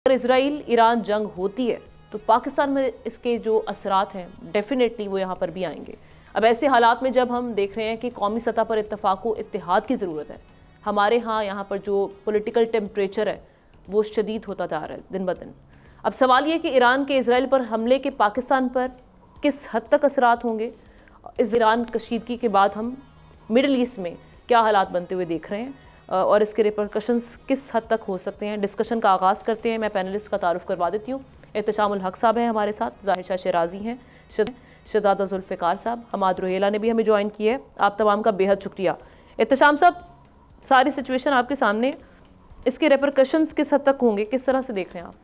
अगर Israel Iran जंग होती है तो पाकिस्तान में इसके जो असरात हैं डेफिनेटली वो यहाँ पर भी आएंगे। अब ऐसे हालात में जब हम देख रहे हैं कि कौमी सतह पर इत्तेफाक व इत्तेहाद की ज़रूरत है, हमारे यहाँ पर जो पॉलिटिकल टेम्परेचर है वो शदीद होता जा रहा है दिन ब दिन। अब सवाल ये कि ईरान के इजराइल पर हमले के पाकिस्तान पर किस हद तक असरात होंगे। इस ईरान कशीदगी के बाद हम मिडल ईस्ट में क्या हालात बनते हुए देख रहे हैं और इसके रिपरकशंस किस हद तक हो सकते हैं। डिस्कशन का आगाज़ करते हैं। मैं पैनलिस्ट का तारुफ करवा देती हूँ। एहतशामुल हक साहब हैं हमारे साथ, ज़ाहिर शाह शिराजी हैं, शहजादा जुल्फ़िकार साहब, हमाद रोहेला ने भी हमें ज्वाइन किया है। आप तमाम का बेहद शुक्रिया। एहतशाम साहब, सारी सिचुएशन आपके सामने, इसके रिपरकशंस किस हद तक होंगे, किस तरह से देख रहे हैं आप?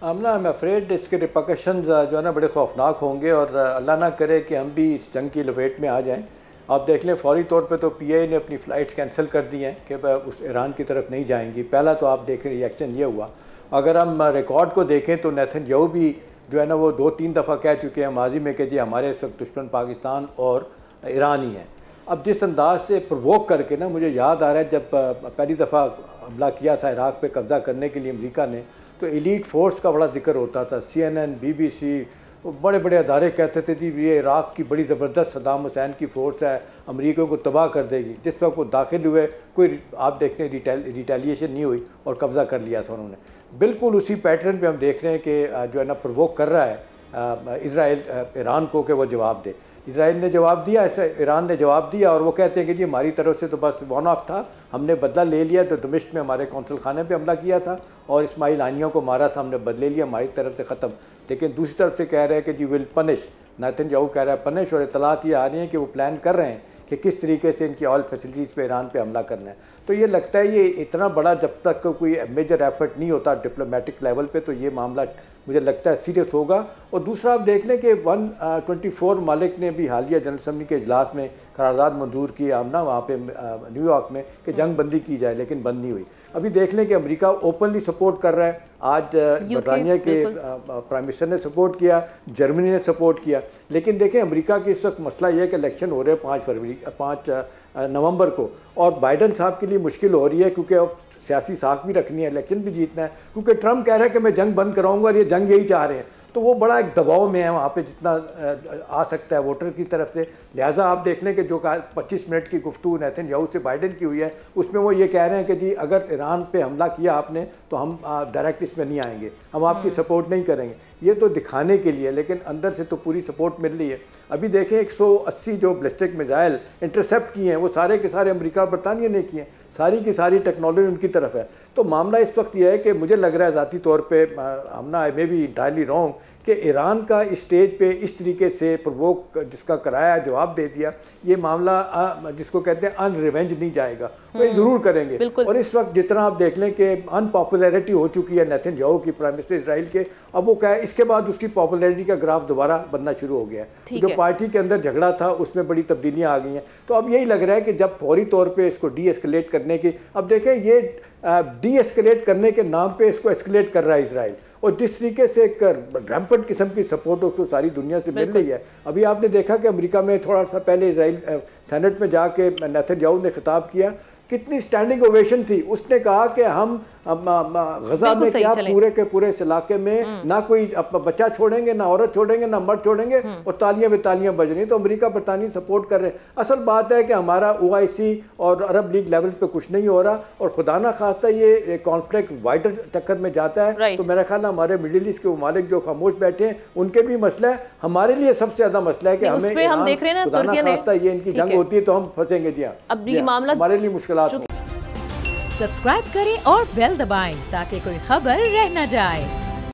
आमना, आई एम अफ्रेड इसके रिपरकशंस जो है ना बड़े खौफनाक होंगे और अल्लाह ना करे कि हम भी इस जंग की लपेट में आ जाएं। आप देख लें फौरी तौर पे तो पीआई ने अपनी फ़्लाइट्स कैंसिल कर दी हैं कि उस ईरान की तरफ नहीं जाएंगी। पहला तो आप देखें रिएक्शन ये हुआ। अगर हम रिकॉर्ड को देखें तो नेतन्याहू भी जो है ना वो 2-3 दफ़ा कह चुके हैं माजी में कि जी हमारे इस वक्त दुश्मन पाकिस्तान और ईरान ही हैं। अब जिस अंदाज से प्रवोक करके ना, मुझे याद आ रहा है जब पहली दफ़ा हमला किया था इराक़ पे कब्ज़ा करने के लिए अमेरिका ने, तो एलीट फोर्स का बड़ा जिक्र होता था। CNN, BBC, वो बड़े बड़े अदारे कहते थे जी ये इराक़ की बड़ी ज़बरदस्त सद्दाम हुसैन की फ़ोर्स है, अमेरिका को तबाह कर देगी। जिस वक्त वो दाखिल हुए कोई आप देखते हैं रिटेलिएशन नहीं हुई और कब्ज़ा कर लिया था उन्होंने। बिल्कुल उसी पैटर्न पे हम देख रहे हैं कि जो है ना प्रवोक कर रहा है इजराइल ईरान को कि वो जवाब दे। इजराइल ने जवाब दिया, ईरान ने जवाब दिया और वो कहते हैं कि जी हमारी तरफ से तो बस वन ऑफ था, हमने बदला ले लिया। तो दमिश्क में हमारे कौंसल खाने पे हमला किया था और इस्माइल हानियों को मारा था, हमने बदले लिया, हमारी तरफ से ख़त्म। लेकिन दूसरी तरफ से कह रहे हैं कि जी विल पनिश, नेतन्याहू कह रहा है पनिश, और इतलात ये आ रही हैं कि वो प्लान कर रहे हैं कि किस तरीके से इनकी ऑयल फैसिलिटीज़ पे ईरान पे हमला करना है। तो ये लगता है ये इतना बड़ा जब तक कोई मेजर एफर्ट नहीं होता डिप्लोमेटिक लेवल पे, तो ये मामला मुझे लगता है सीरियस होगा। और दूसरा आप देख लें कि 124 ममालिक ने भी हालिया जनरल असम्बली के इजलास में करारदाद मंजूर की आमना वहाँ पे न्यूयॉर्क में कि जंग बंदी की जाए, लेकिन बंद नहीं हुई। अभी देख लें कि अमेरिका ओपनली सपोर्ट कर रहा है। आज बरतानिया के प्राइम मिनिस्टर ने सपोर्ट किया, जर्मनी ने सपोर्ट किया। लेकिन देखें अमेरिका की इस वक्त मसला यह है कि इलेक्शन हो रहे हैं 5 नवंबर को, और बाइडन साहब के लिए मुश्किल हो रही है क्योंकि अब सियासी साख भी रखनी है, इलेक्शन भी जीतना है। क्योंकि ट्रम्प कह रहा है कि मैं जंग बंद कराऊंगा और ये जंग यही चाह रहे हैं, तो वो बड़ा एक दबाव में है वहाँ पे जितना आ सकता है वोटर की तरफ से। लिहाजा आप देख लें कि जो 25 मिनट की गुफ्तगू नेतन्याहू से बाइडन की हुई है, उसमें वो ये कह रहे हैं कि जी अगर ईरान पे हमला किया आपने तो हम डायरेक्ट इसमें नहीं आएंगे, हम आपकी सपोर्ट नहीं करेंगे। ये तो दिखाने के लिए, लेकिन अंदर से तो पूरी सपोर्ट मिल रही है। अभी देखें 180 जो बैलिस्टिक मिसाइल इंटरसेप्ट किए हैं वो सारे के सारे अमेरिका और बरतानिया ने किए हैं, सारी की सारी टेक्नोलॉजी उनकी तरफ है। तो मामला इस वक्त यह है कि मुझे लग रहा है ज़ाती तौर पे हमना आई मे बी इंटायरली रॉन्ग कि ईरान का स्टेज पे इस तरीके से प्रवोक जिसका कराया जवाब दे दिया, ये मामला जिसको कहते हैं अनरिवेंज नहीं जाएगा, वो ये ज़रूर करेंगे। और इस वक्त जितना आप देख लें कि अनपॉपुलैरिटी हो चुकी है नेतन्याहू की, प्राइम मिनिस्टर इसराइल के, अब वो क्या है इसके बाद उसकी पॉपुलैरिटी का ग्राफ दोबारा बनना शुरू हो गया है। जो पार्टी के अंदर झगड़ा था उसमें बड़ी तब्दीलियाँ आ गई हैं। तो अब यही लग रहा है कि जब फौरी तौर पर इसको डी एस्केलेट करने की, अब देखें ये डी एस्केलेट करने के नाम पे इसको एस्केलेट कर रहा है इसराइल, और जिस तरीके से एक रैम्पेंट किस्म की सपोर्ट उसको सारी दुनिया से मिल रही है। अभी आपने देखा कि अमेरिका में थोड़ा सा पहले इसराइल सेनेट में जाके नेतन्याहू ने खिताब किया, कितनी स्टैंडिंग ओवेशन थी। उसने कहा कि हम गजा में क्या पूरे के पूरे इस इलाके में ना कोई बच्चा छोड़ेंगे, ना औरत छोड़ेंगे, ना मर्द छोड़ेंगे, और तालियां बेतालियां बज रही। तो अमेरिका बरतानिया सपोर्ट कर रहे हैं। असल बात है कि हमारा OIC और अरब लीग लेवल पे कुछ नहीं हो रहा, और खुदा ना खास्ता ये कॉन्फ्लिक्ट वाइडर चक्कर में जाता है। तो मेरा ख्याल हमारे मिडिल ईस्ट के ममालिक जो खामोश बैठे हैं उनके भी मसला है, हमारे लिए सबसे ज्यादा मसला है कि हमें हम देख रहे हैं ना, तुर्की ने ये इनकी जंग होती है तो हम फंसेंगे। जी हाँ, हमारे लिए मुश्किल। सब्सक्राइब करें और बेल दबाएं ताकि कोई खबर रह न जाए।